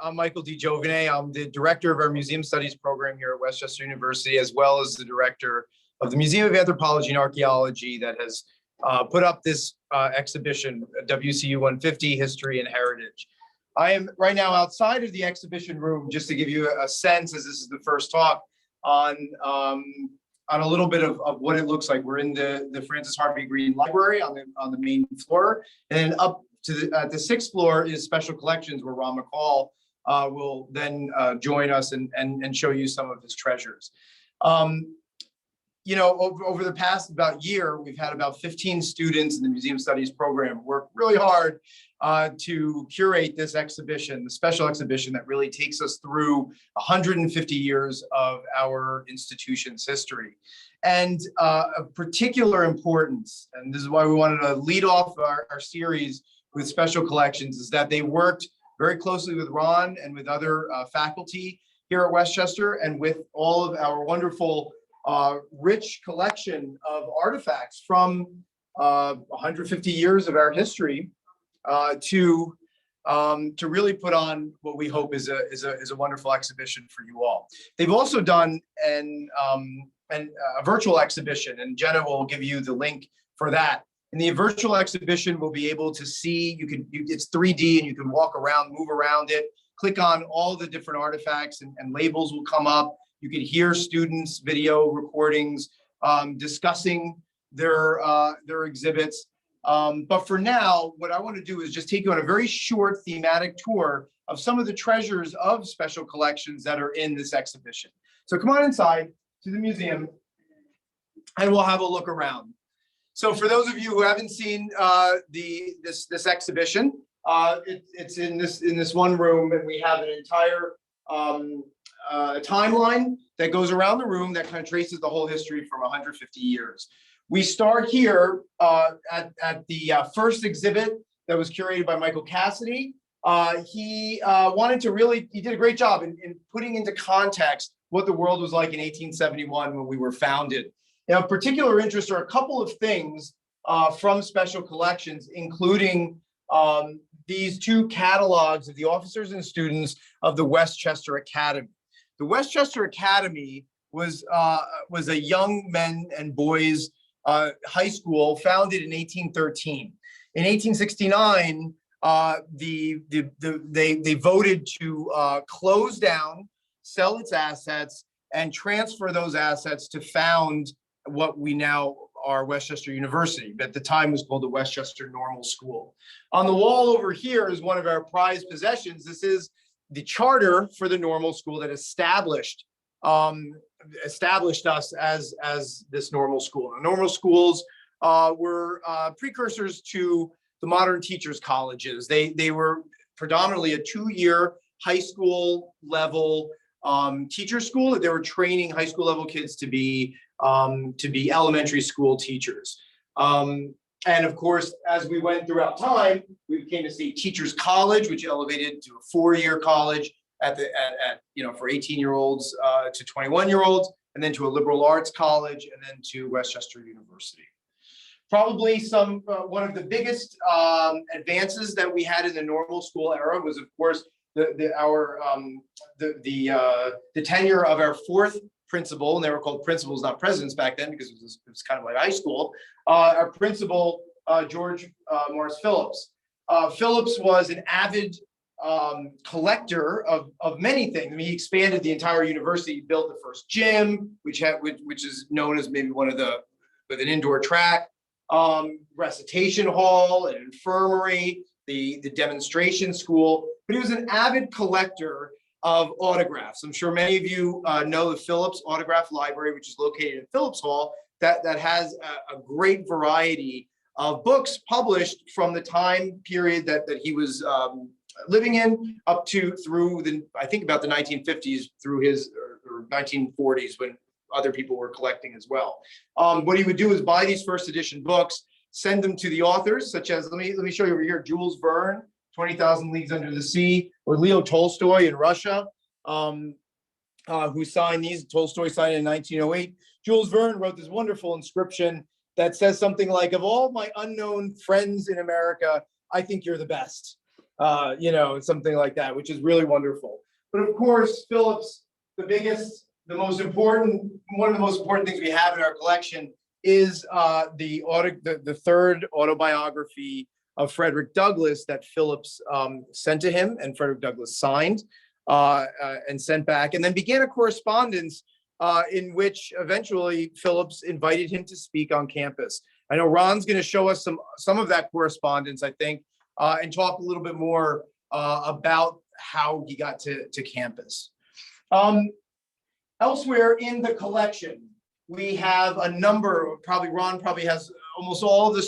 I'm Michael D. Giovine. I'm the director of our Museum Studies program here at Westchester University, as well as the director of the Museum of Anthropology and Archaeology that has put up this exhibition, WCU 150, History and Heritage. I am right now outside of the exhibition room, just to give you a sense, as this is the first talk, on a little bit of what it looks like. We're in the Francis Harvey Green Library on the main floor, and up to the sixth floor is Special Collections, where Ron McColl will then join us and show you some of his treasures. You know, over the past about year, we've had about 15 students in the Museum Studies program work really hard to curate this exhibition, the special exhibition that really takes us through 150 years of our institution's history. And of particular importance, and this is why we wanted to lead off our series with Special Collections, is that they worked very closely with Ron and with other faculty here at Westchester, and with all of our wonderful rich collection of artifacts from 150 years of our history to really put on what we hope is a wonderful exhibition for you all. They've also done a virtual exhibition, and Jenna will give you the link for that. In the virtual exhibition, we'll be able to see, it's 3D and you can walk around, move around it, click on all the different artifacts and labels will come up. You can hear students' video recordings discussing their exhibits. But for now, what I want to do is just take you on a very short thematic tour of some of the treasures of Special Collections that are in this exhibition. So come on inside to the museum and we'll have a look around. So for those of you who haven't seen this exhibition, it's in this one room, and we have an entire timeline that goes around the room that kind of traces the whole history from 150 years. We start here at the first exhibit that was curated by Michael Cassidy. He wanted to really, he did a great job in putting into context what the world was like in 1871 when we were founded. Now, of particular interest are a couple of things from Special Collections, including these two catalogs of the officers and students of the Westchester Academy. The Westchester Academy was a young men and boys high school founded in 1813. In 1869, they voted to close down, sell its assets, and transfer those assets to found what we now are Westchester University, but at the time was called the Westchester Normal School. On the wall over here is one of our prized possessions. This is the charter for the Normal School that established us as this normal school. The normal schools were precursors to the modern teachers' colleges. They were predominantly a 2-year high school level teacher school that they were training high school level kids to be elementary school teachers. And of course, as we went throughout time, we became to see Teachers College, which elevated to a 4-year college for 18-year-olds to 21-year-olds, and then to a liberal arts college, and then to Westchester University. Probably one of the biggest advances that we had in the normal school era was, of course, the tenure of our fourth principal, and they were called principals, not presidents back then, because it was kind of like high school. Our principal, George Morris Phillips. Phillips was an avid collector of many things. I mean, he expanded the entire university. He built the first gym, which is known as maybe with an indoor track, recitation hall, an infirmary, the demonstration school. But he was an avid collector of autographs. I'm sure many of you know the Phillips Autograph Library, which is located in Phillips Hall, that has a great variety of books published from the time period that he was living in up to through I think about the 1950s through his or 1940s, when other people were collecting as well. What he would do is buy these first edition books, send them to the authors, such as, let me show you over here, Jules Verne, 20,000 Leagues Under the Sea, or Leo Tolstoy in Russia, who signed these. Tolstoy signed in 1908. Jules Verne wrote this wonderful inscription that says something like, "Of all my unknown friends in America, I think you're the best." something like that, which is really wonderful. But of course, Phillips, one of the most important things we have in our collection is the third autobiography of Frederick Douglass that Phillips sent to him, and Frederick Douglass signed and sent back, and then began a correspondence in which eventually Phillips invited him to speak on campus. I know Ron's going to show us some of that correspondence, I think, and talk a little bit more about how he got to campus. Elsewhere in the collection, we have a number, Ron probably has almost all of the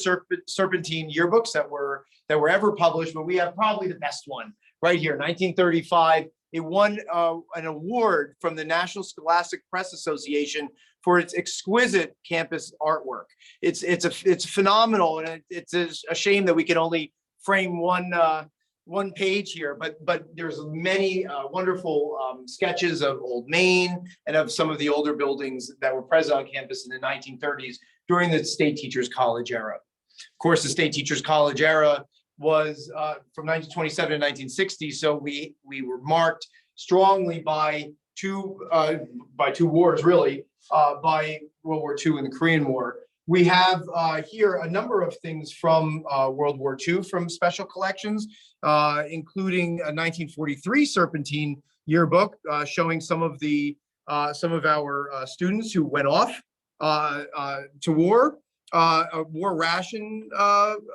Serpentine yearbooks that were ever published, but we have probably the best one right here, 1935. It won an award from the National Scholastic Press Association for its exquisite campus artwork. It's phenomenal, and it's a shame that we can only frame one page here, but there's many wonderful sketches of Old Main and of some of the older buildings that were present on campus in the 1930s during the State Teachers College era. Of course, the State Teachers College era was from 1927 to 1960, so we were marked strongly by two wars, really, by World War II and the Korean War. We have here a number of things from World War II from special collections, including a 1943 Serpentine yearbook showing some of our students who went off to war. A war ration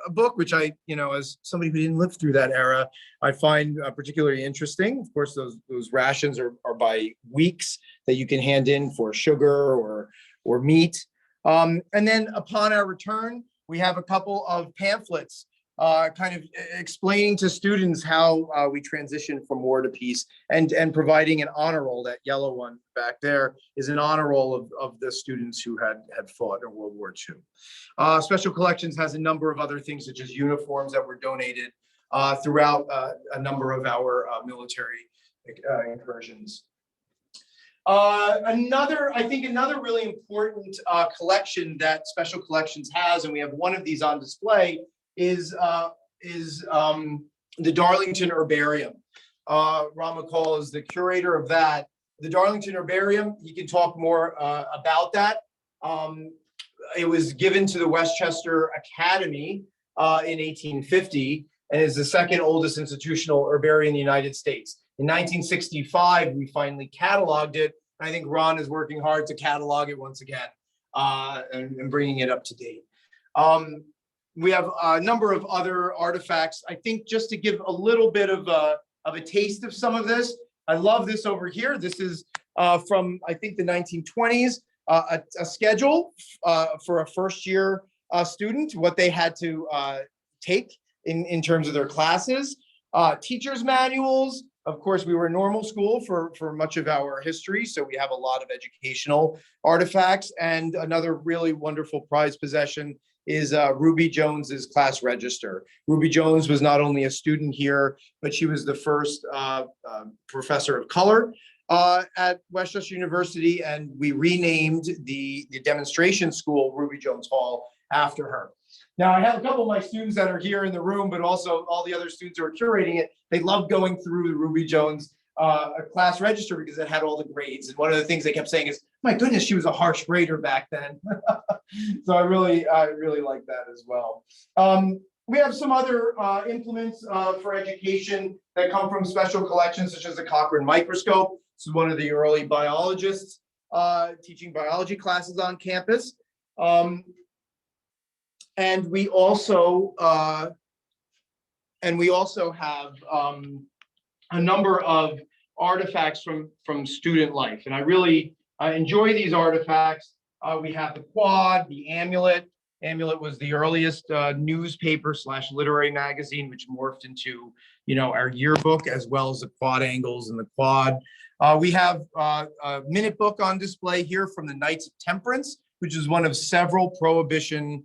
book, which I, as somebody who didn't live through that era, I find particularly interesting. Of course, those rations are by weeks that you can hand in for sugar or meat. And then upon our return, we have a couple of pamphlets kind of explaining to students how we transition from war to peace, and providing an honor roll. That yellow one back there is an honor roll of the students who had fought in World War II. Special Collections has a number of other things, such as uniforms that were donated throughout a number of our military incursions. Another really important collection that Special Collections has, and we have one of these on display, is the Darlington Herbarium. Ron McColl is the curator of that. The Darlington Herbarium, he can talk more about that. It was given to the Westchester Academy in 1850, and is the second oldest institutional herbarium in the United States. In 1965, we finally cataloged it. I think Ron is working hard to catalog it once again and bringing it up to date. We have a number of other artifacts. I think just to give a little bit of a taste of some of this, I love this over here. This is from, I think, the 1920s, a schedule for a first year student, what they had to take in terms of their classes, teachers' manuals. Of course, we were a normal school for much of our history, so we have a lot of educational artifacts. And another really wonderful prized possession is Ruby Jones's class register. Ruby Jones was not only a student here, but she was the first professor of color at Westchester University, and we renamed the demonstration school Ruby Jones Hall after her. Now, I have a couple of my students that are here in the room, but also all the other students who are curating it. They love going through the Ruby Jones class register because it had all the grades. And one of the things they kept saying is, my goodness, she was a harsh grader back then. So I really like that as well. We have some other implements for education that come from Special Collections, such as the Cochrane microscope. This is one of the early biologists teaching biology classes on campus. And we also have a number of artifacts from student life, and I really enjoy these artifacts. We have the quad, the amulet. Amulet was the earliest newspaper / literary magazine, which morphed into our yearbook, as well as the quad angles and the quad. We have a minute book on display here from the Knights of Temperance, which is one of several Prohibition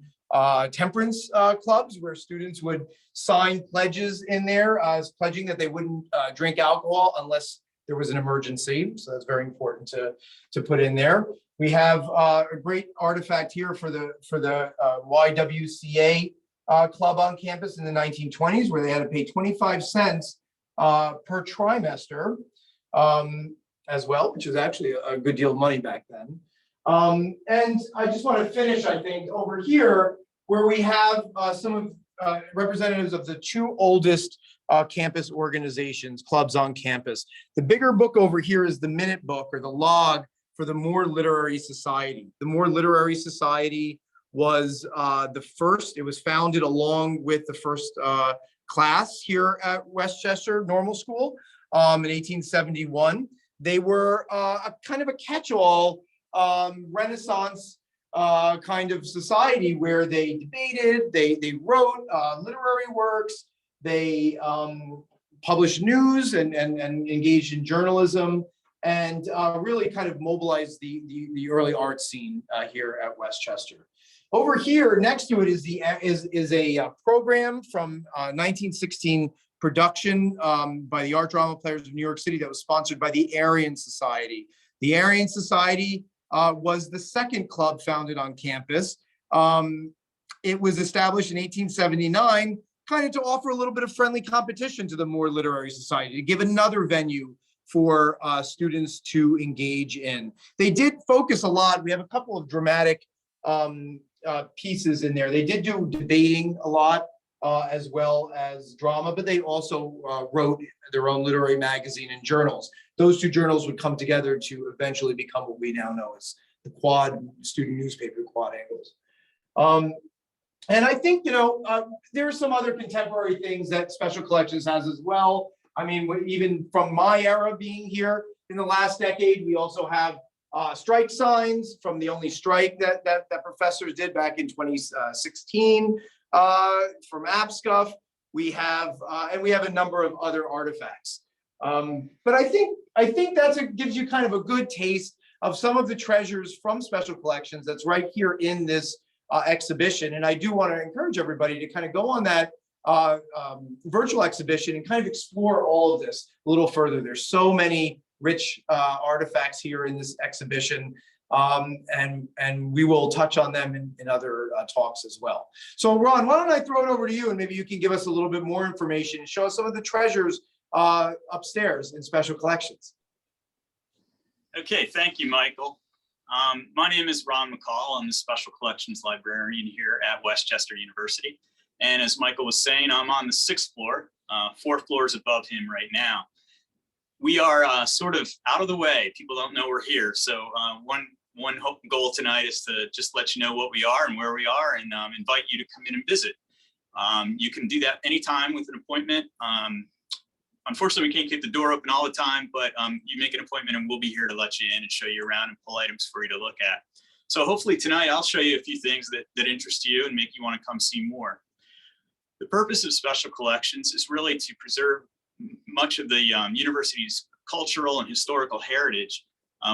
temperance clubs where students would sign pledges in there as pledging that they wouldn't drink alcohol unless there was an emergency. So that's very important to put in there. We have a great artifact here for the YWCA club on campus in the 1920s, where they had to pay 25 cents per trimester as well, which is actually a good deal of money back then. And I just want to finish, I think, over here, where we have some of representatives of the two oldest campus organizations, clubs on campus. The bigger book over here is the minute book, or the log, for the Moore Literary Society. The Moore Literary Society was the first, it was founded along with the first class here at Westchester Normal School in 1871. They were a kind of a catch-all Renaissance kind of society, where they debated, they wrote literary works, they published news and engaged in journalism, and really kind of mobilized the early art scene here at Westchester. Over here, next to it is a program from 1916 production by the Art Drama Players of New York City that was sponsored by the Aryan Society. The Aryan Society was the second club founded on campus. It was established in 1879, kind of to offer a little bit of friendly competition to the Moore Literary Society, to give another venue for students to engage in. They did focus a lot. We have a couple of dramatic pieces in there. They did do debating a lot, as well as drama, but they also wrote their own literary magazine and journals. Those two journals would come together to eventually become what we now know as the Quad student newspaper, Quad Angles. And I think, there are some other contemporary things that Special Collections has as well. I mean, even from my era being here in the last decade, we also have strike signs from the only strike that professors did back in 2016 from APSCUF. We have a number of other artifacts. But I think gives you kind of a good taste of some of the treasures from Special Collections that's right here in this exhibition. And I do want to encourage everybody to kind of go on that virtual exhibition and kind of explore all of this a little further. There's so many rich artifacts here in this exhibition, and we will touch on them in other talks as well. So Ron, why don't I throw it over to you, and maybe you can give us a little bit more information and show us some of the treasures upstairs in Special Collections. Okay, thank you, Michael. My name is Ron McColl. I'm the Special Collections librarian here at Westchester University. And as Michael was saying, I'm on the 6th floor, 4 floors above him right now. We are sort of out of the way. People don't know we're here. So one goal tonight is to just let you know what we are and where we are, and invite you to come in and visit. You can do that anytime with an appointment. Unfortunately, we can't keep the door open all the time, but you make an appointment and we'll be here to let you in and show you around and pull items for you to look at. So hopefully tonight I'll show you a few things that interest you and make you want to come see more. The purpose of Special Collections is really to preserve much of the university's cultural and historical heritage.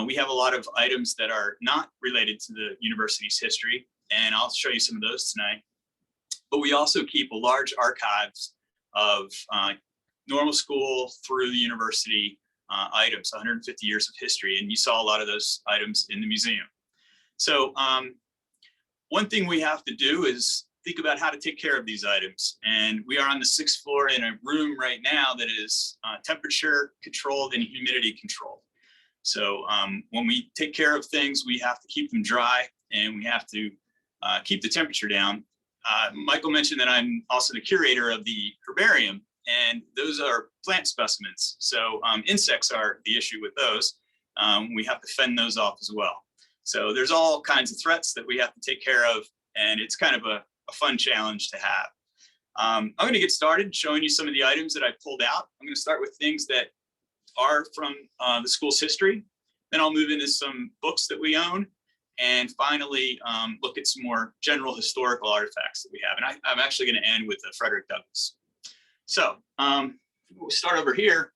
We have a lot of items that are not related to the university's history, and I'll show you some of those tonight. But we also keep a large archives of normal school through the university items, 150 years of history, and you saw a lot of those items in the museum. So one thing we have to do is think about how to take care of these items. And we are on the 6th floor in a room right now that is temperature controlled and humidity controlled. So when we take care of things, we have to keep them dry, and we have to keep the temperature down. Michael mentioned that I'm also the curator of the herbarium, and those are plant specimens. So insects are the issue with those. We have to fend those off as well. So there's all kinds of threats that we have to take care of, and it's kind of a fun challenge to have. I'm going to get started showing you some of the items that I pulled out. I'm going to start with things that are from the school's history. Then I'll move into some books that we own, and finally look at some more general historical artifacts that we have. And I'm actually going to end with Frederick Douglass. So we'll start over here.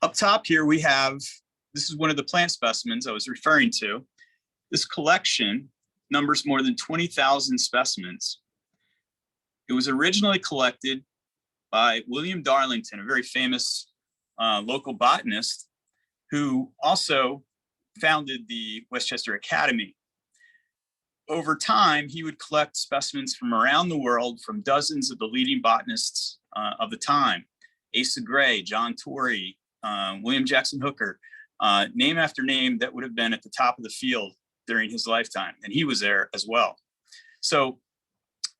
Up top here we have, this is one of the plant specimens I was referring to. This collection numbers more than 20,000 specimens. It was originally collected by William Darlington, a very famous local botanist, who also founded the Westchester Academy. over time, he would collect specimens from around the world from dozens of the leading botanists of the time. Asa Gray, John Torrey, William Jackson Hooker, name after name that would have been at the top of the field during his lifetime. And he was there as well. So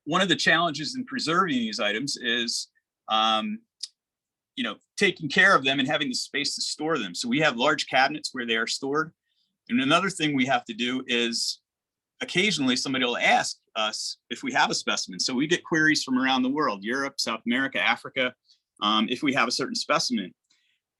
one of the challenges in preserving these items is, taking care of them and having the space to store them. So we have large cabinets where they are stored. And another thing we have to do is occasionally somebody will ask us if we have a specimen. So we get queries from around the world, Europe, South America, Africa, if we have a certain specimen.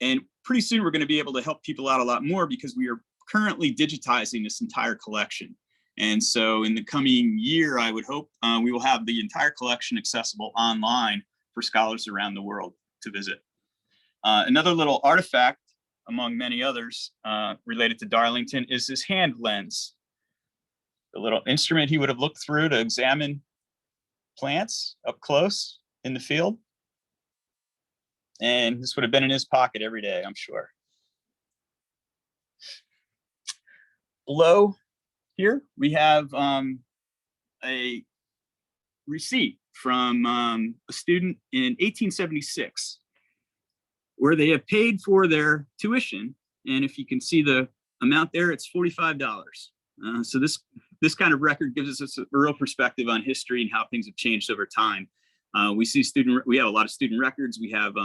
And pretty soon we're going to be able to help people out a lot more because we are currently digitizing this entire collection. And so in the coming year, I would hope we will have the entire collection accessible online for scholars around the world to visit. Another little artifact, among many others related to Darlington, is this hand lens. The little instrument he would have looked through to examine plants up close in the field. And this would have been in his pocket every day, I'm sure. Below here, we have a receipt from a student in 1876, where they have paid for their tuition. And if you can see the amount there, it's $45. So this kind of record gives us a real perspective on history and how things have changed over time. We have a lot of student records. We have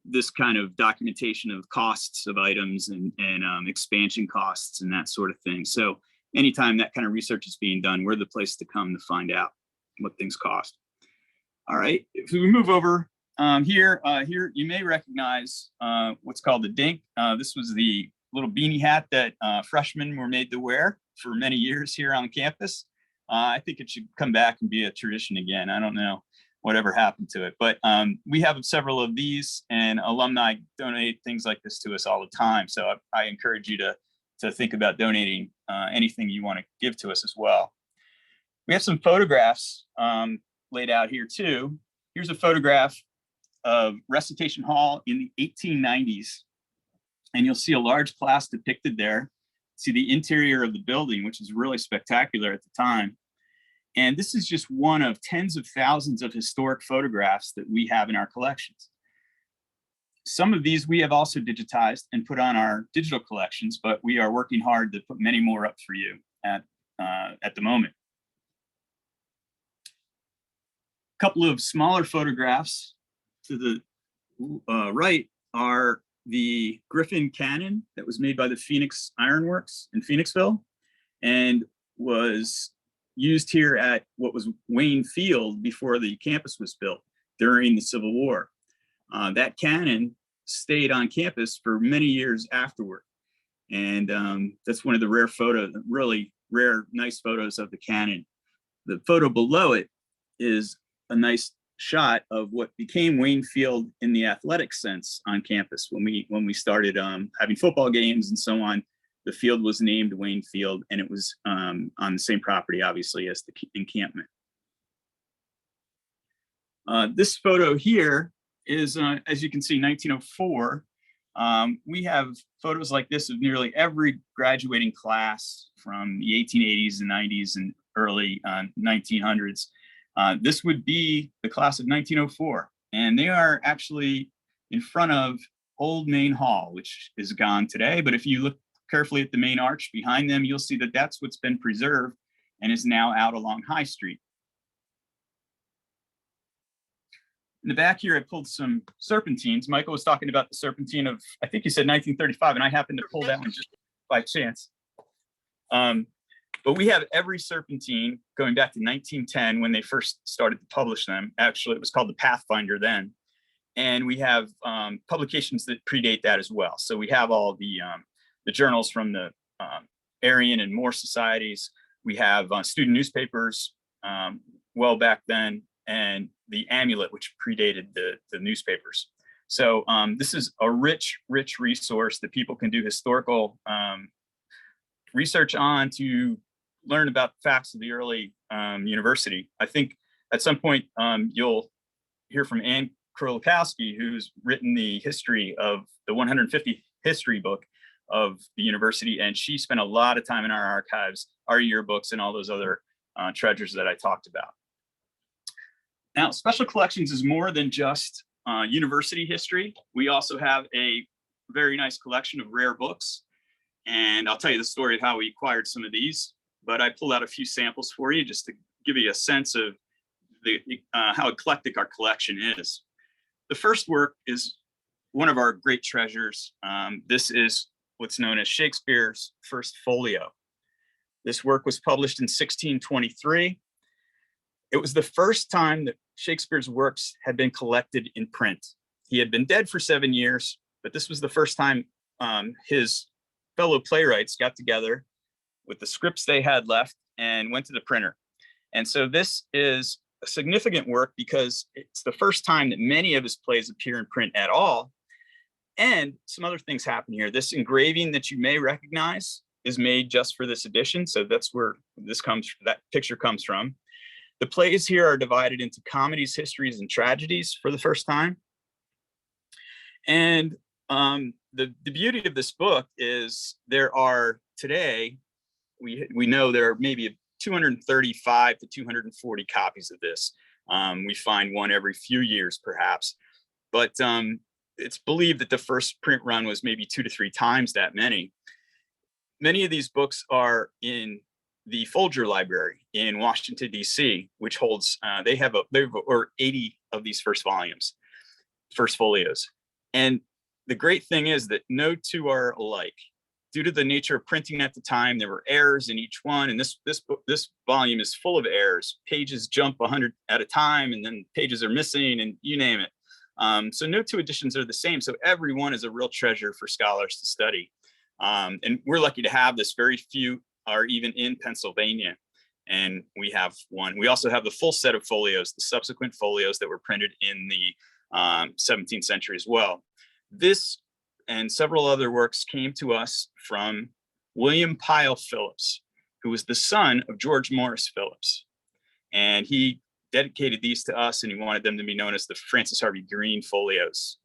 this kind of documentation of costs of items and expansion costs and that sort of thing. So anytime that kind of research is being done, we're the place to come to find out what things cost. All right, if we move over here you may recognize what's called the dink. This was the little beanie hat that freshmen were made to wear for many years here on campus. I think it should come back and be a tradition again. I don't know whatever happened to it, but we have several of these, and alumni donate things like this to us all the time. So I encourage you to think about donating anything you want to give to us as well. We have some photographs laid out here too. Here's a photograph of Recitation Hall in the 1890s. And you'll see a large class depicted there. See the interior of the building, which is really spectacular at the time. And this is just one of tens of thousands of historic photographs that we have in our collections. Some of these we have also digitized and put on our digital collections, but we are working hard to put many more up for you at the moment. A couple of smaller photographs to the right are the Griffin cannon that was made by the Phoenix Ironworks in Phoenixville and was used here at what was Wayne Field before the campus was built during the Civil War. That cannon stayed on campus for many years afterward. And that's one of the really rare, nice photos of the cannon. The photo below it is a nice shot of what became Wayne Field in the athletic sense on campus. When we started having football games and so on, the field was named Wayne Field, and it was on the same property, obviously, as the encampment. This photo here is, as you can see, 1904. We have photos like this of nearly every graduating class from the 1880s and 90s and early 1900s. This would be the class of 1904, and they are actually in front of Old Main Hall, which is gone today. But if you look carefully at the main arch behind them, you'll see that that's what's been preserved and is now out along High Street. In the back here, I pulled some serpentines. Michael was talking about the serpentine of, I think he said 1935, and I happened to pull that one just by chance. But we have every serpentine going back to 1910 when they first started to publish them. Actually, it was called the Pathfinder then. And we have publications that predate that as well. So we have all the journals from the Aryan and Moore societies. We have student newspapers well back then, and the Amulet, which predated the newspapers. So this is a rich, rich resource that people can do historical research on to learn about facts of the early university. I think at some point you'll hear from Ann Krolikowski, who's written the history of the 150 history book of the university, and she spent a lot of time in our archives, our yearbooks, and all those other treasures that I talked about. Now, special collections is more than just university history. We also have a very nice collection of rare books, and I'll tell you the story of how we acquired some of these, but I pulled out a few samples for you just to give you a sense of how eclectic our collection is. The first work is one of our great treasures. This is what's known as Shakespeare's First Folio. This work was published in 1623. It was the first time that Shakespeare's works had been collected in print. He had been dead for 7 years, but this was the first time his fellow playwrights got together with the scripts they had left and went to the printer. And so this is a significant work because it's the first time that many of his plays appear in print at all. And some other things happen here. This engraving that you may recognize is made just for this edition. So that's where that picture comes from. The plays here are divided into comedies, histories, and tragedies for the first time. And the beauty of this book is there are today, we know there are maybe 235 to 240 copies of this. We find one every few years, perhaps, but it's believed that the first print run was maybe 2 to 3 times that many. Many of these books are in the Folger Library in Washington, D.C., which holds, they have over 80 of these first folios. And the great thing is that no two are alike. Due to the nature of printing at the time, there were errors in each one, and this volume is full of errors. Pages jump 100 at a time, and then pages are missing, and you name it. So no two editions are the same. So every one is a real treasure for scholars to study. And we're lucky to have this. Very few are even in Pennsylvania, and we have one. We also have the full set of folios, the subsequent folios that were printed in the 17th century as well. This and several other works came to us from William Pyle Phillips, who was the son of George Morris Phillips. And he dedicated these to us, and he wanted them to be known as the Francis Harvey Green folios.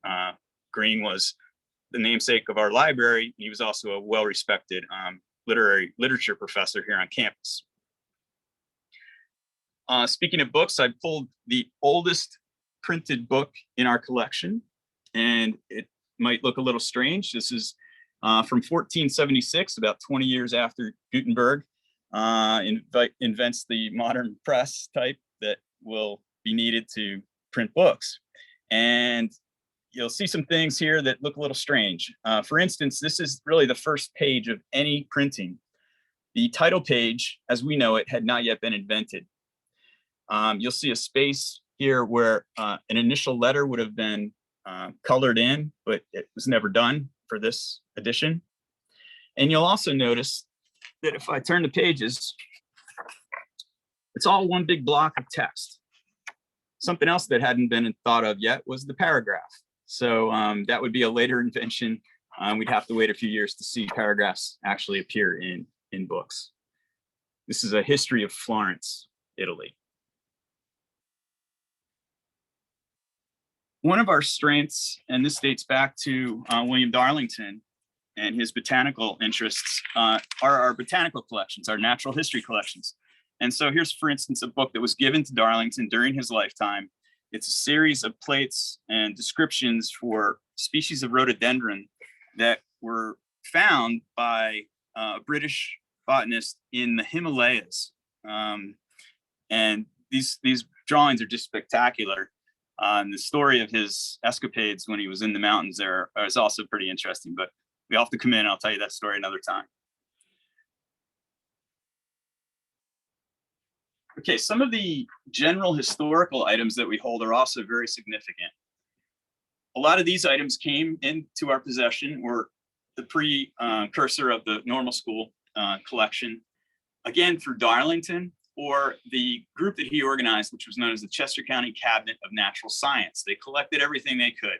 Green was the namesake of our library. He was also a well-respected literature professor here on campus. Speaking of books, I pulled the oldest printed book in our collection, and it might look a little strange. This is from 1476, about 20 years after Gutenberg invents the modern press type that will be needed to print books. And you'll see some things here that look a little strange. For instance, this is really the first page of any printing. The title page, as we know it, had not yet been invented. You'll see a space here where an initial letter would have been colored in, but it was never done for this edition. And you'll also notice that if I turn the pages, it's all one big block of text. Something else that hadn't been thought of yet was the paragraph. So that would be a later invention. We'd have to wait a few years to see paragraphs actually appear in books. This is a history of Florence, Italy. One of our strengths, and this dates back to William Darlington and his botanical interests, are our botanical collections, our natural history collections. And so here's, for instance, a book that was given to Darlington during his lifetime. It's a series of plates and descriptions for species of rhododendron that were found by a British botanist in the Himalayas. And these drawings are just spectacular. The story of his escapades when he was in the mountains there is also pretty interesting, but we all have to come in. I'll tell you that story another time. Okay, some of the general historical items that we hold are also very significant. A lot of these items came into our possession, or the precursor of the normal school collection, again through Darlington, or the group that he organized, which was known as the Chester County Cabinet of Natural Science. They collected everything they could.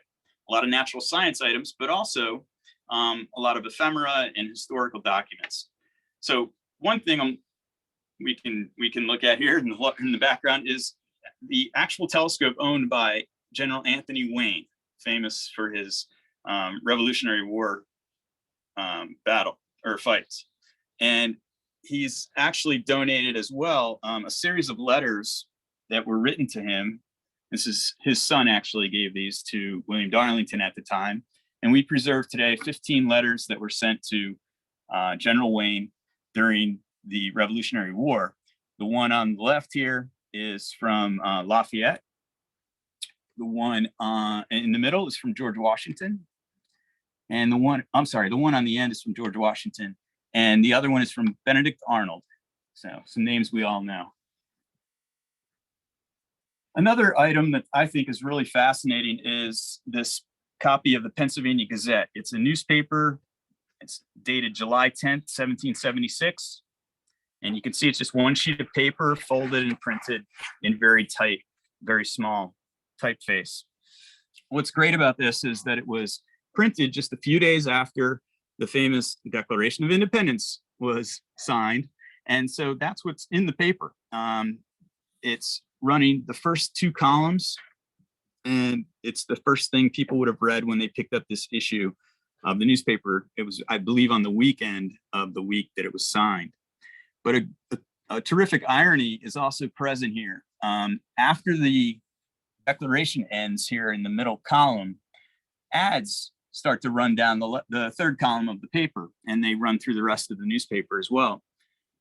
A lot of natural science items, but also a lot of ephemera and historical documents. So one thing we can look at here in the background is the actual telescope owned by General Anthony Wayne, famous for his Revolutionary War battle or fights. And he's actually donated as well a series of letters that were written to him. This is his son actually gave these to William Darlington at the time. And we preserve today 15 letters that were sent to General Wayne during the Revolutionary War. The one on the left here is from Lafayette. The one in the middle is from George Washington. And the one on the end is from George Washington. And the other one is from Benedict Arnold. So some names we all know. Another item that I think is really fascinating is this copy of the Pennsylvania Gazette. It's a newspaper. It's dated July 10th, 1776. And you can see it's just one sheet of paper folded and printed in very tight, very small typeface. What's great about this is that it was printed just a few days after the famous Declaration of Independence was signed. And so that's what's in the paper. It's running the first 2 columns, and it's the first thing people would have read when they picked up this issue of the newspaper. It was, I believe, on the weekend of the week that it was signed. But a terrific irony is also present here. After the Declaration ends here in the middle column, ads start to run down the third column of the paper, and they run through the rest of the newspaper as well.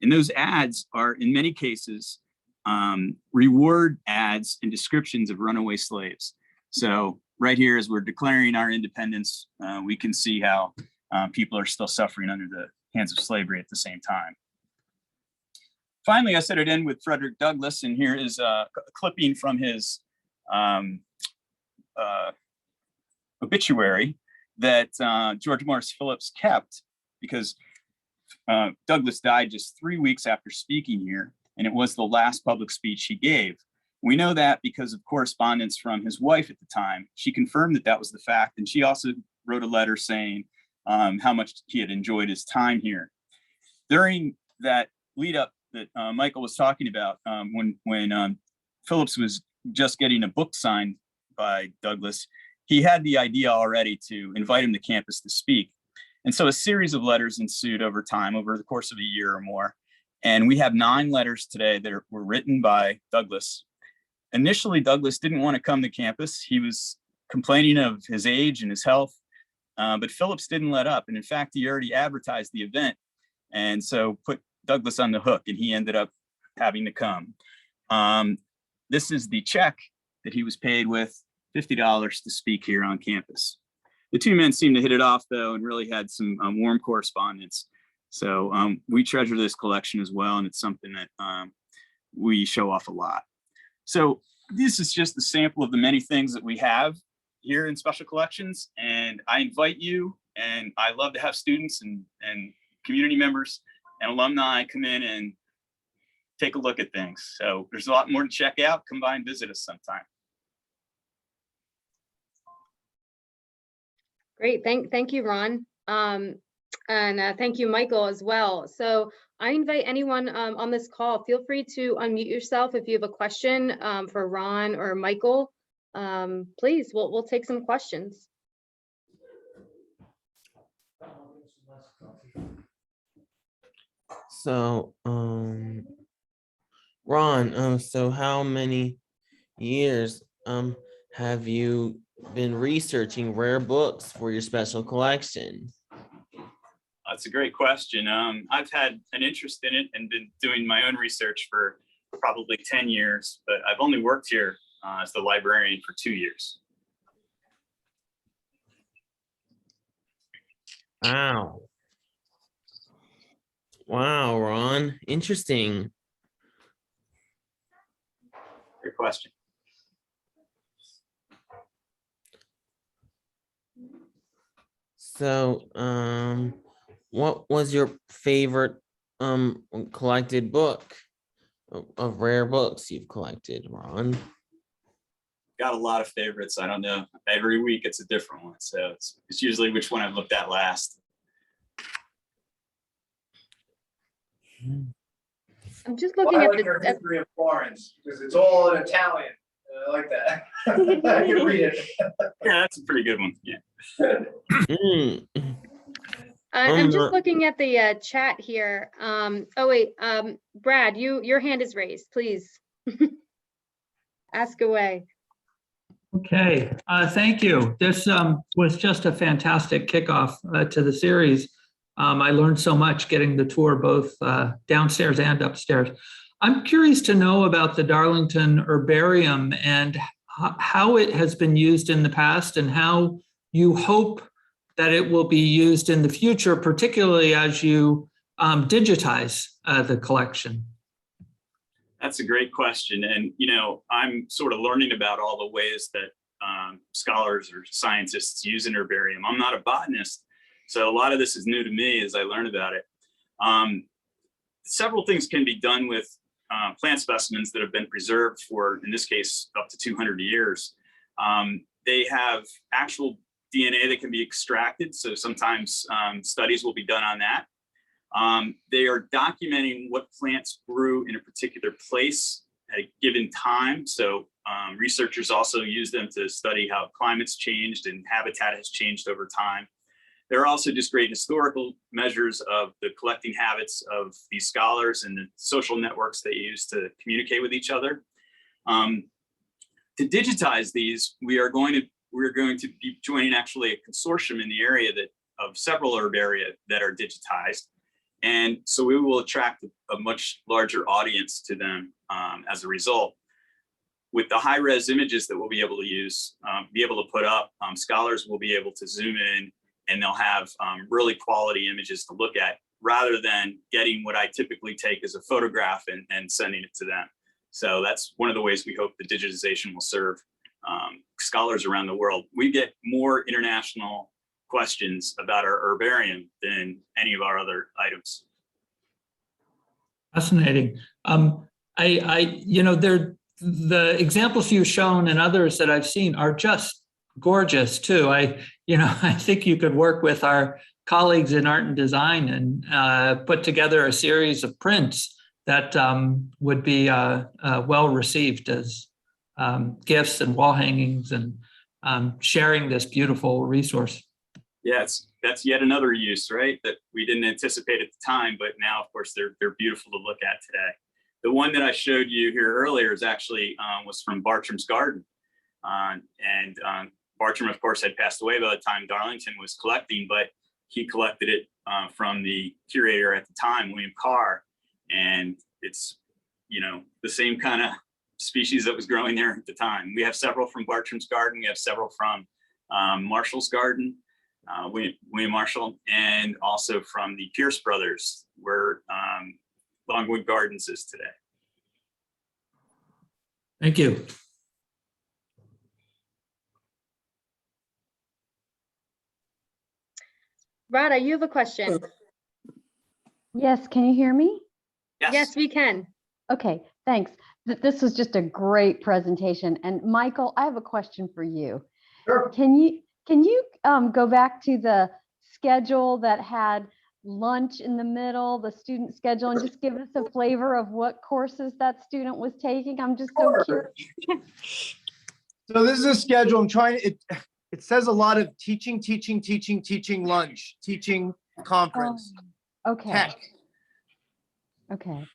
And those ads are, in many cases, reward ads and descriptions of runaway slaves. So right here, as we're declaring our independence, we can see how people are still suffering under the hands of slavery at the same time. Finally, I said I'd end with Frederick Douglass, and here is a clipping from his obituary that George Morris Phillips kept, because Douglass died just 3 weeks after speaking here, and it was the last public speech he gave. We know that because of correspondence from his wife at the time. She confirmed that that was the fact, and she also wrote a letter saying how much he had enjoyed his time here. During that lead up that Michael was talking about, when Phillips was just getting a book signed by Douglass, he had the idea already to invite him to campus to speak. And so a series of letters ensued over time, over the course of a year or more. And we have 9 letters today that were written by Douglass. Initially, Douglass didn't want to come to campus. He was complaining of his age and his health, but Phillips didn't let up. And in fact, he already advertised the event, and so put Douglass on the hook, and he ended up having to come. This is the check that he was paid with, $50 to speak here on campus. The 2 men seemed to hit it off, though, and really had some warm correspondence. So we treasure this collection as well, and it's something that we show off a lot. So this is just a sample of the many things that we have here in Special Collections, and I invite you, and I love to have students and community members and alumni come in and take a look at things. So there's a lot more to check out. Come by and visit us sometime. Great, thank you, Ron. And thank you, Michael, as well. So I invite anyone on this call, feel free to unmute yourself if you have a question for Ron or Michael. Please, we'll take some questions. So, Ron, so how many years have you been researching rare books for your special collection? That's a great question. I've had an interest in it and been doing my own research for probably 10 years, but I've only worked here as the librarian for 2 years. Wow. Wow, Ron, interesting. Great question. So, what was your favorite collected book of rare books you've collected, Ron? Got a lot of favorites. I don't know. Every week it's a different one. So it's usually which one I've looked at last. I'm just looking at your the history of Florence, because it's all in Italian. I like that. I can read it. Yeah, that's a pretty good one. Yeah. I'm just my- looking at the chat here. Oh wait, Brad, your hand is raised, please. Ask away. Okay, thank you. This was just a fantastic kickoff to the series. I learned so much getting the tour both downstairs and upstairs. I'm curious to know about the Darlington Herbarium and how it has been used in the past and how you hope that it will be used in the future, particularly as you digitize the collection. That's a great question. And, you know, I'm sort of learning about all the ways that scholars or scientists use an herbarium. I'm not a botanist, so a lot of this is new to me as I learn about it. Several things can be done with plant specimens that have been preserved for, in this case, up to 200 years. They have actual DNA that can be extracted. So sometimes studies will be done on that. They are documenting what plants grew in a particular place at a given time. So researchers also use them to study how climate's changed and habitat has changed over time. There are also just great historical measures of the collecting habits of these scholars and the social networks they use to communicate with each other. To digitize these, we're going to be joining actually a consortium in the area of several herbaria that are digitized. And so we will attract a much larger audience to them as a result. With the high res images that we'll be able to use, be able to put up, scholars will be able to zoom in and they'll have really quality images to look at rather than getting what I typically take as a photograph and sending it to them. So that's one of the ways we hope the digitization will serve scholars around the world. We get more international questions about our herbarium than any of our other items. Fascinating. The examples you've shown and others that I've seen are just gorgeous too. I think you could work with our colleagues in art and design and put together a series of prints that would be well received as gifts and wall hangings and sharing this beautiful resource. Yeah, that's yet another use, right? That we didn't anticipate at the time, but now, of course, they're beautiful to look at today. The one that I showed you here earlier is actually was from Bartram's garden, and Bartram, of course, had passed away by the time Darlington was collecting, but he collected it from the curator at the time, William Carr, and it's the same kind of species that was growing there at the time. We have several from Bartram's garden. We have several from Marshall's garden. William Marshall, and also from the Pierce brothers, where Longwood Gardens is today. Thank you. Rada, you have a question. Yes, can you hear me? Yes, we can. Okay, thanks. This was just a great presentation. And Michael, I have a question for you. Sure. Can you go back to the schedule that had lunch in the middle, the student schedule, and just give us a flavor of what courses that student was taking? I'm just so curious. So this is a schedule. I'm trying to, it says a lot of teaching, lunch, teaching, conference, Okay. tech. Okay.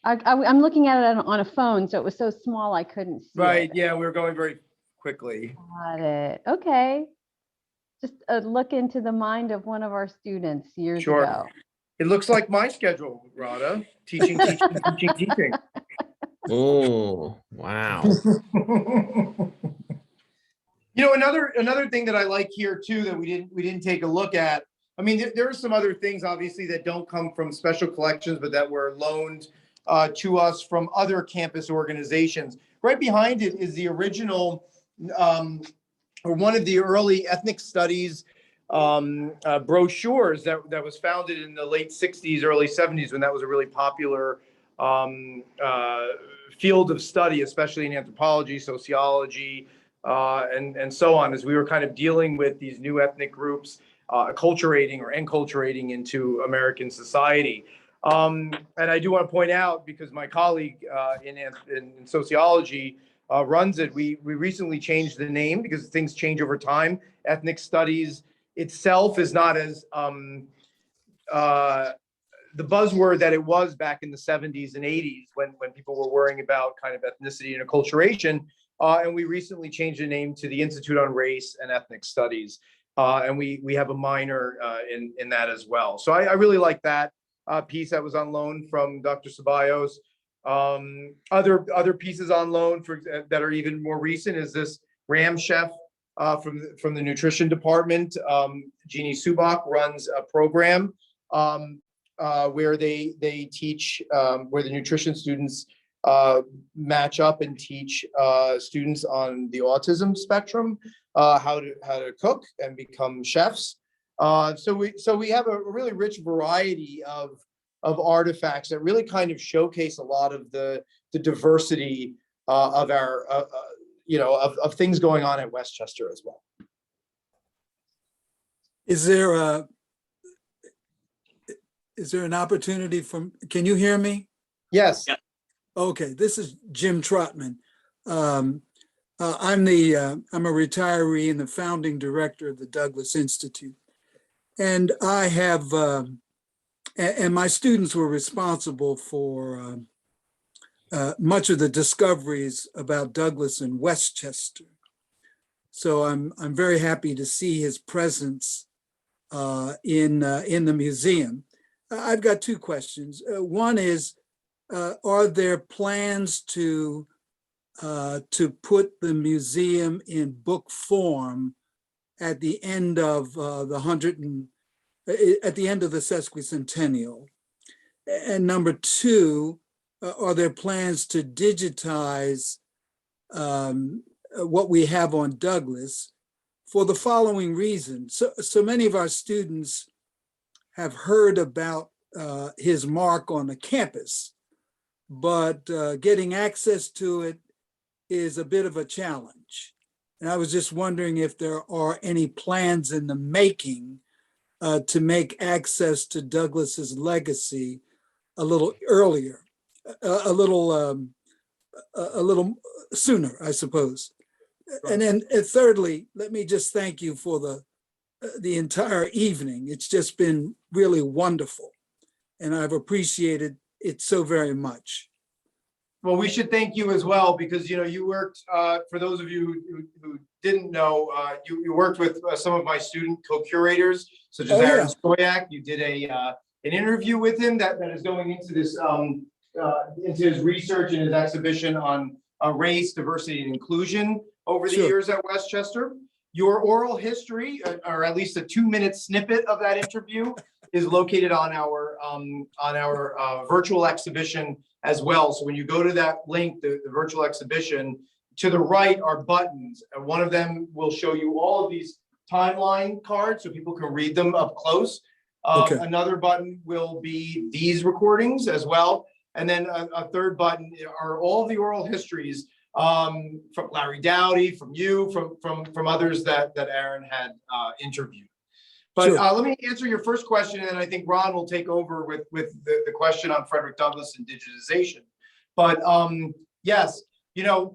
I'm looking at it on a phone, so it was so small I couldn't see Right. it. Yeah, we were going very quickly. Got it. Okay. Just a look into the mind of one of our students years Sure. ago. It looks like my schedule, Rada. Teaching. Oh, wow. Another thing that I like here too that we didn't take a look at. I mean, there are some other things obviously that don't come from special collections, but that were loaned to us from other campus organizations. Right behind it is the original or one of the early ethnic studies brochures that was founded in the late 60s, early 70s, when that was a really popular field of study, especially in anthropology, sociology, and so on, as we were kind of dealing with these new ethnic groups, acculturating or enculturating into American society. And I do want to point out, because my colleague in sociology runs it, we recently changed the name because things change over time. Ethnic studies itself is not as the buzzword that it was back in the 70s and 80s when people were worrying about kind of ethnicity and acculturation. And we recently changed the name to the Institute on Race and Ethnic Studies. And we have a minor in that as well. So I really like that piece that was on loan from Dr. Ceballos. Other pieces on loan that are even more recent is this Ram Chef from the nutrition department. Jeannie Subak runs a program where they teach, where the nutrition students match up and teach students on the autism spectrum how to cook and become chefs. So we have a really rich variety of artifacts that really kind of showcase a lot of the diversity of our of things going on at Westchester as well. Is there an opportunity can you hear me? Yes. Yeah. Okay, this is Jim Trotman. I'm a retiree and the founding director of the Douglas Institute. And I have, and my students were responsible for much of the discoveries about Douglas in Westchester. So I'm very happy to see his presence in the museum. I've got two questions. One is, are there plans to put the museum in book form at the end of the sesquicentennial? And number two, are there plans to digitize what we have on Douglas for the following reason? So many of our students have heard about his mark on the campus, but getting access to it is a bit of a challenge. And I was just wondering if there are any plans in the making to make access to Douglas's legacy a little earlier, a little sooner, I suppose. And then thirdly, let me just thank you for the entire evening. It's just been really wonderful, and I've appreciated it so very much. Well, we should thank you as well, because you worked, for those of you who didn't know, you worked with some of my student co-curators, such as Aaron Stoyak. You did an interview with him that is going into this into his research and his exhibition on race, diversity, and inclusion over the years at Westchester. Your oral history, or at least a 2-minute snippet of that interview, is located on our virtual exhibition as well. So when you go to that link, the virtual exhibition, to the right are buttons, and one of them will show you all of these timeline cards so people can read them up close. Another button will be these recordings as well. And then a third button are all the oral histories from Larry Dowdy, from you, from others that Aaron had interviewed. But let me answer your first question, and then I think Ron will take over with the question on Frederick Douglass and digitization. But yes,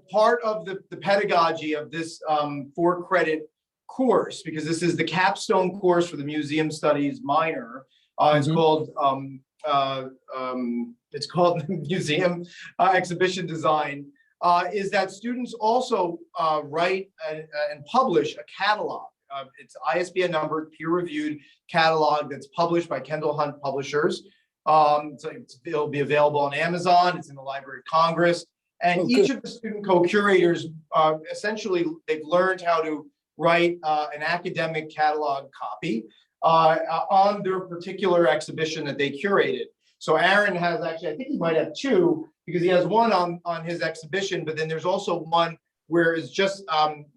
part of the pedagogy of this 4-credit course, because this is the capstone course for the museum studies minor, it's called Museum Exhibition Design, is that students also write and publish a catalog. It's ISBN numbered, peer-reviewed catalog that's published by Kendall Hunt Publishers. So it'll be available on Amazon. It's in the Library of Congress. And each of the student co-curators, essentially, they've learned how to write an academic catalog copy on their particular exhibition that they curated. So Aaron has actually, I think he might have 2, because he has one on his exhibition, but then there's also one where it's just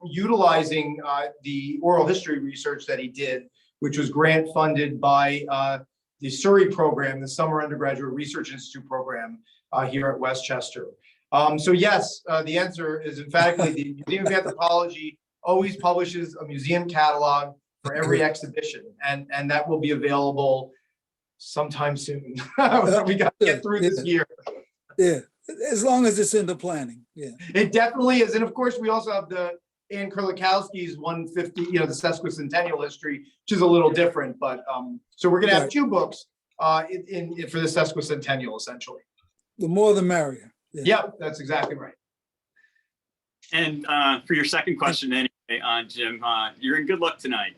utilizing the oral history research that he did, which was grant funded by the Surrey program, the Summer Undergraduate Research Institute program here at Westchester. So yes, the answer is emphatically the Museum of Anthropology always publishes a museum catalog for every exhibition, and that will be available sometime soon. We got to get through this year. Yeah, as long as it's in the planning. Yeah, it definitely is. And of course, we also have the Ann Kurlikowski's 150, the sesquicentennial history, which is a little different, but so we're gonna have Right. 2 books for the sesquicentennial, essentially. The more the merrier. Yeah. Yep, that's exactly right. And for your second question, anyway, Jim, you're in good luck tonight.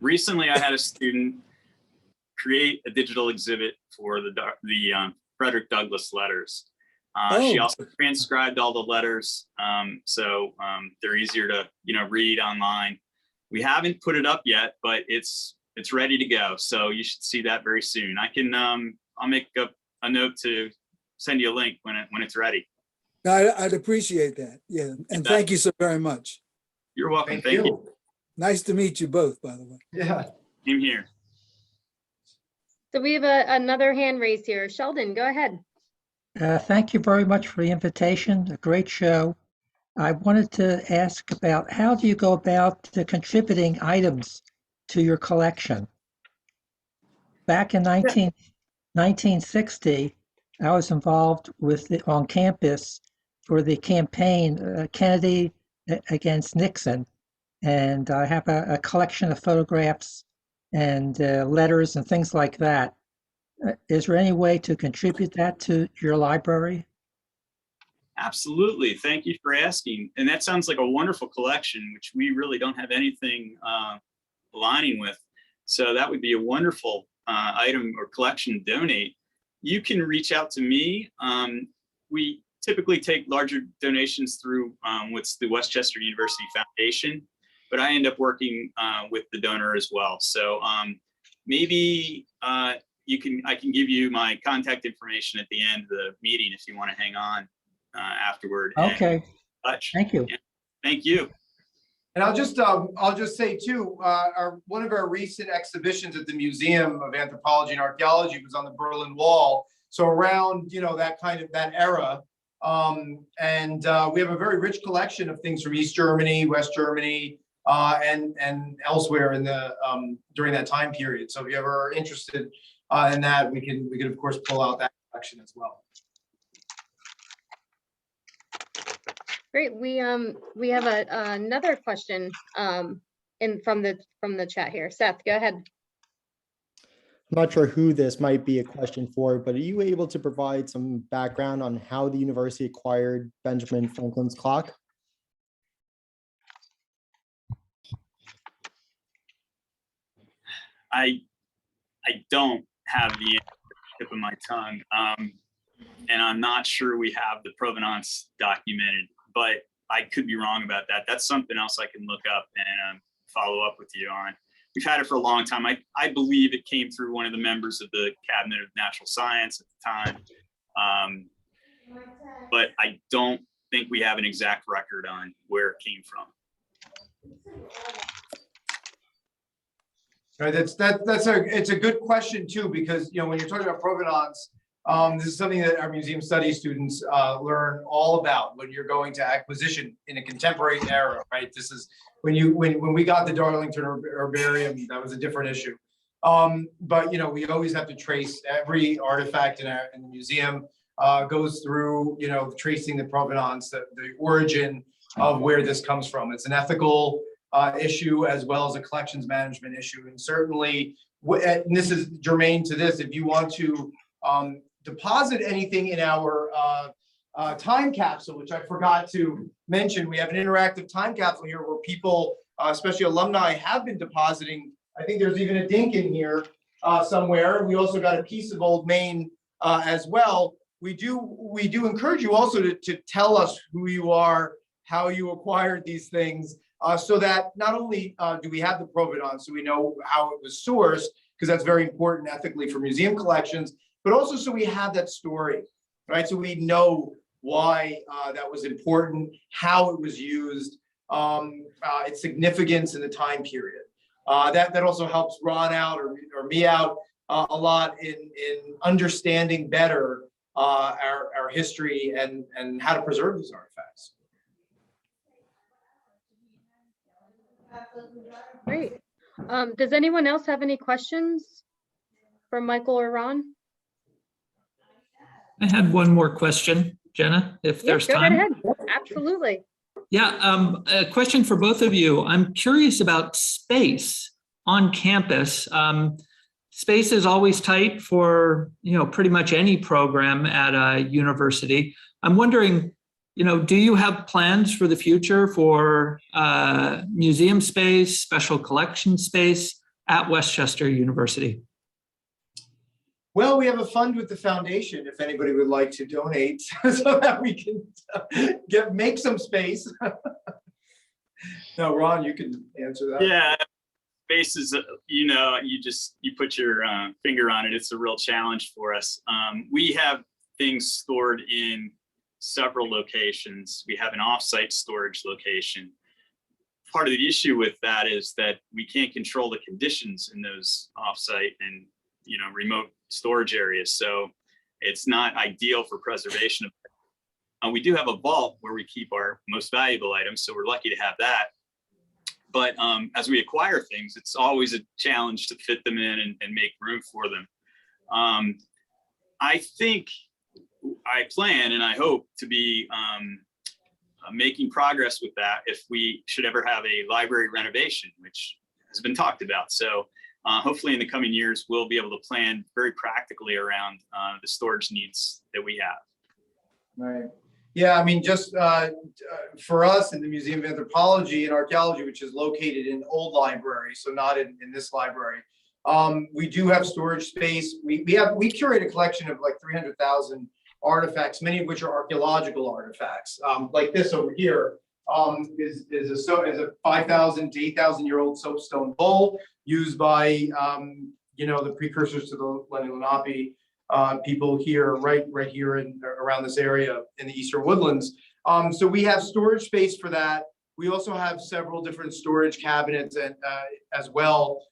Recently, I had a student create a digital exhibit for the Frederick Douglass letters. She Oh. also transcribed all the letters, so they're easier to read online. We haven't put it up yet, but it's ready to go. So you should see that very soon. I can I'll make a note to send you a link when it's ready. I'd appreciate that. Yeah. And thank you so very much. You're welcome. Thank you. Nice to meet you both, by the way. Yeah. Same here. So we have another hand raised here. Sheldon, go ahead. Thank you very much for the invitation. A great show. I wanted to ask about how do you go about contributing items to your collection? Back in 1960, I was involved on campus for the campaign Kennedy against Nixon. And I have a collection of photographs and letters and things like that. Is there any way to contribute that to your library? Absolutely. Thank you for asking. And that sounds like a wonderful collection, which we really don't have anything aligning with. So that would be a wonderful item or collection to donate. You can reach out to me. We typically take larger donations through what's the Westchester University Foundation, but I end up working with the donor as well. So maybe I can give you my contact information at the end of the meeting if you want to hang on afterward. Okay. Thank you. Yeah, thank you. And I'll just say too, one of our recent exhibitions at the Museum of Anthropology and Archaeology was on the Berlin Wall. So around, that era. And we have a very rich collection of things from East Germany, West Germany, and elsewhere during that time period. So if you ever are interested in that, we can of course pull out that collection as well. Great. We have another question from the chat here. Seth, go ahead. I'm not sure who this might be a question for, but are you able to provide some background on how the university acquired Benjamin Franklin's clock? I don't have the answer at the tip of my tongue, and I'm not sure we have the provenance documented, but I could be wrong about that. That's something else I can look up and follow up with you on. We've had it for a long time. I believe it came through one of the members of the Cabinet of Natural Science at the time, but I don't think we have an exact record on where it came from. Right, it's a good question too, because when you're talking about provenance, this is something that our museum studies students learn all about when you're going to acquisition in a contemporary era, right? This is when we got the Darlington Herbarium, that was a different issue. But we always have to trace every artifact in the museum goes through tracing the provenance, the origin of where this comes from. It's an ethical issue as well as a collections management issue, and certainly, and this is germane to this, if you want to deposit anything in our time capsule, which I forgot to mention, we have an interactive time capsule here where people, especially alumni, have been depositing. I think there's even a dink in here somewhere. We also got a piece of Old Main as well. We do encourage you also to tell us who you are, how you acquired these things, so that not only do we have the provenance, so we know how it was sourced, because that's very important ethically for museum collections, but also so we have that story, right? So we know why that was important, how it was used, its significance in the time period. That also helps Ron out or me out a lot in understanding better our history and how to preserve these artifacts. Great. Does anyone else have any questions for Michael or Ron? I had one more question, Jenna, if there's Go right time. ahead. Absolutely. Yeah, a question for both of you. I'm curious about space on campus. Space is always tight for, pretty much any program at a university. I'm wondering, do you have plans for the future for museum space, special collection space at Westchester University? Well, we have a fund with the foundation, if anybody would like to donate, so that we can make some space. No, Ron, you can answer that. Yeah, space is, you put your finger on it. It's a real challenge for us. We have things stored in several locations. We have an offsite storage location. Part of the issue with that is that we can't control the conditions in those offsite and remote storage areas. So it's not ideal for preservation. We do have a vault where we keep our most valuable items, so we're lucky to have that. But as we acquire things, it's always a challenge to fit them in and make room for them. I think I plan and I hope to be making progress with that if we should ever have a library renovation, which has been talked about. So hopefully in the coming years, we'll be able to plan very practically around the storage needs that we have. Right. Yeah, I mean, just for us in the Museum of Anthropology and Archaeology, which is located in old library, so not in this library, we do have storage space. We curate a collection of like 300,000 artifacts, many of which are archaeological artifacts. Like this over here is a 5,000 to 8,000 year old soapstone bowl used by the precursors to the Lenape people here, right here in around this area in the Eastern Woodlands. So we have storage space for that. We also have several different storage cabinets and as well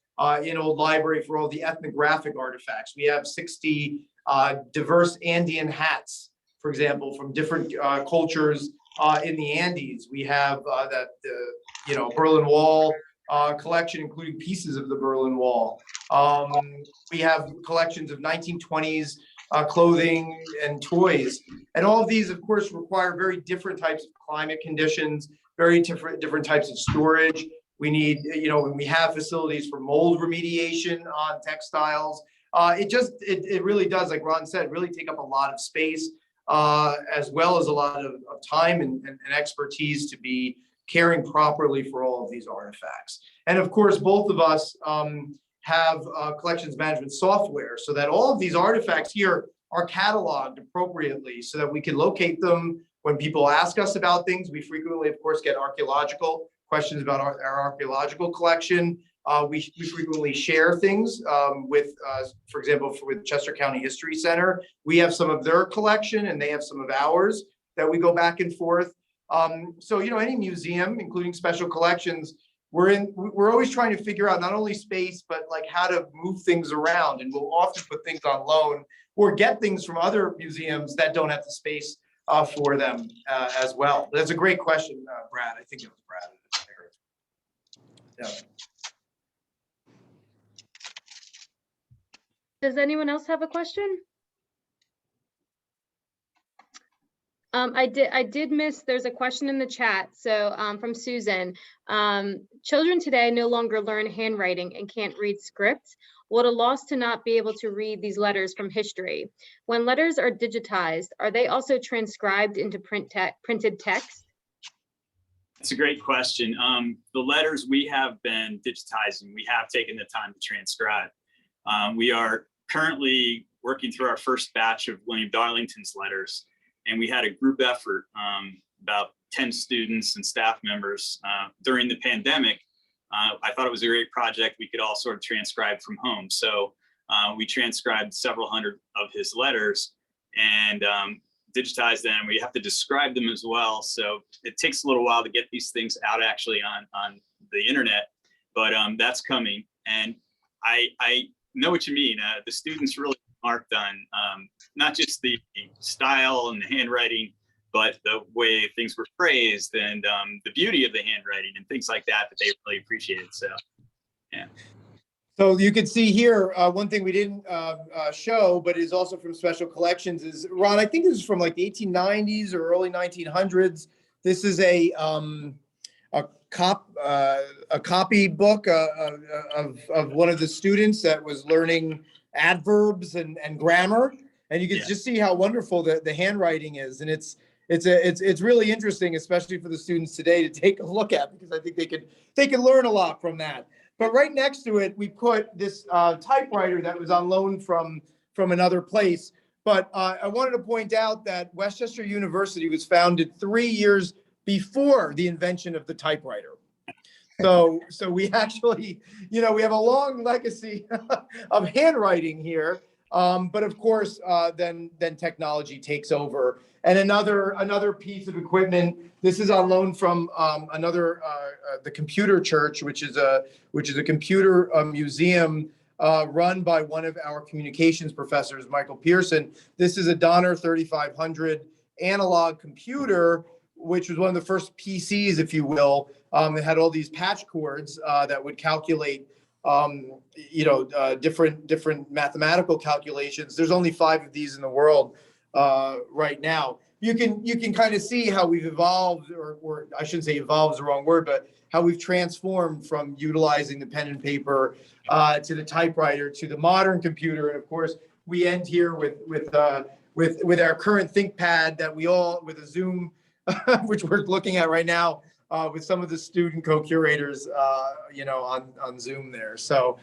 in old library for all the ethnographic artifacts. We have 60 diverse Andean hats, for example, from different cultures in the Andes. We have Berlin Wall collection, including pieces of the Berlin Wall. We have collections of 1920s clothing and toys. And all of these, of course, require very different types of climate conditions, very different types of storage. We need, we have facilities for mold remediation on textiles. It really does, like Ron said, really take up a lot of space, as well as a lot of time and expertise to be caring properly for all of these artifacts. And of course, both of us have collections management software so that all of these artifacts here are cataloged appropriately so that we can locate them when people ask us about things. We frequently, of course, get archaeological questions about our archaeological collection. We frequently share things with, for example, with Chester County History Center. We have some of their collection and they have some of ours that we go back and forth. So, any museum, including special collections, we're always trying to figure out not only space, but like how to move things around. And we'll often put things on loan or get things from other museums that don't have the space for them as well. That's a great question, Brad. I think it was Brad. Yeah. Does anyone else have a question? I did miss, there's a question in the chat. So from Susan, children today no longer learn handwriting and can't read script. What a loss to not be able to read these letters from history. When letters are digitized, are they also transcribed into printed text? That's a great question. The letters we have been digitizing, we have taken the time to transcribe. We are currently working through our first batch of William Darlington's letters. And we had a group effort, about 10 students and staff members during the pandemic. I thought it was a great project. We could all sort of transcribe from home. So we transcribed several hundred of his letters and digitized them. We have to describe them as well. So it takes a little while to get these things out actually on the internet, but that's coming. And I know what you mean. The students really marked on not just the style and the handwriting, but the way things were phrased and the beauty of the handwriting and things like that they really appreciated. So, yeah. So you can see here, one thing we didn't show, but is also from special collections is, Ron, I think this is from like the 1890s or early 1900s. This is a copy book of one of the students that was learning adverbs and grammar. And you can Yeah. just see how wonderful the handwriting is. And it's really interesting, especially for the students today, to take a look at, because I think they could learn a lot from that. But right next to it, we put this typewriter that was on loan from another place. But I wanted to point out that Westchester University was founded 3 years before the invention of the typewriter. So we actually, we have a long legacy of handwriting here. But of course, then technology takes over. And another piece of equipment. This is on loan from the Computer Church, which is a computer museum run by one of our communications professors, Michael Pearson. This is a Donner 3500 analog computer, which was one of the first PCs, if you will. It had all these patch cords that would calculate, different mathematical calculations. There's only 5 of these in the world right now. You can kind of see how we've evolved, or I shouldn't say evolved is the wrong word, but how we've transformed from utilizing the pen and paper to the typewriter to the modern computer. And of course, we end here with our current ThinkPad that we all, with a Zoom, which we're looking at right now, with some of the student co-curators, on Zoom there. So,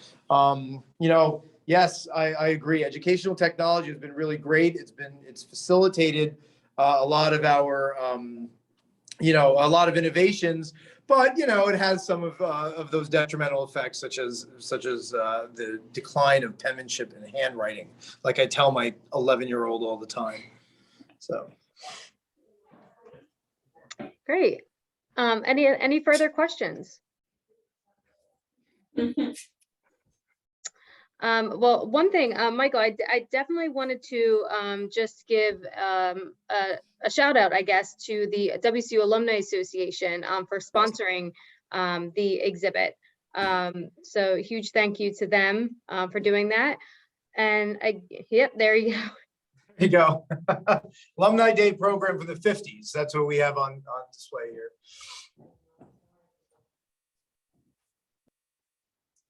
yes, I agree. Educational technology has been really great. It's facilitated a lot of our, a lot of innovations, but it has some of those detrimental effects, such as the decline of penmanship and handwriting, like I tell my 11-year-old all the time. So. Great. Any further questions? Well, one thing, Michael, I definitely wanted to just give a shout out, I guess, to the WCU Alumni Association for sponsoring the exhibit. So huge thank you to them for doing that. And yep, there you go. There you go. Alumni Day program for the 50s. That's what we have on display here.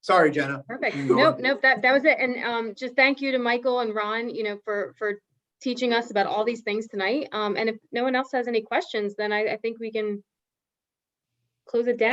Sorry, Jenna. Perfect. Nope. That was it. And just thank you to Michael and Ron, for teaching us about all these things tonight. And if no one else has any questions, then I think we can close it down.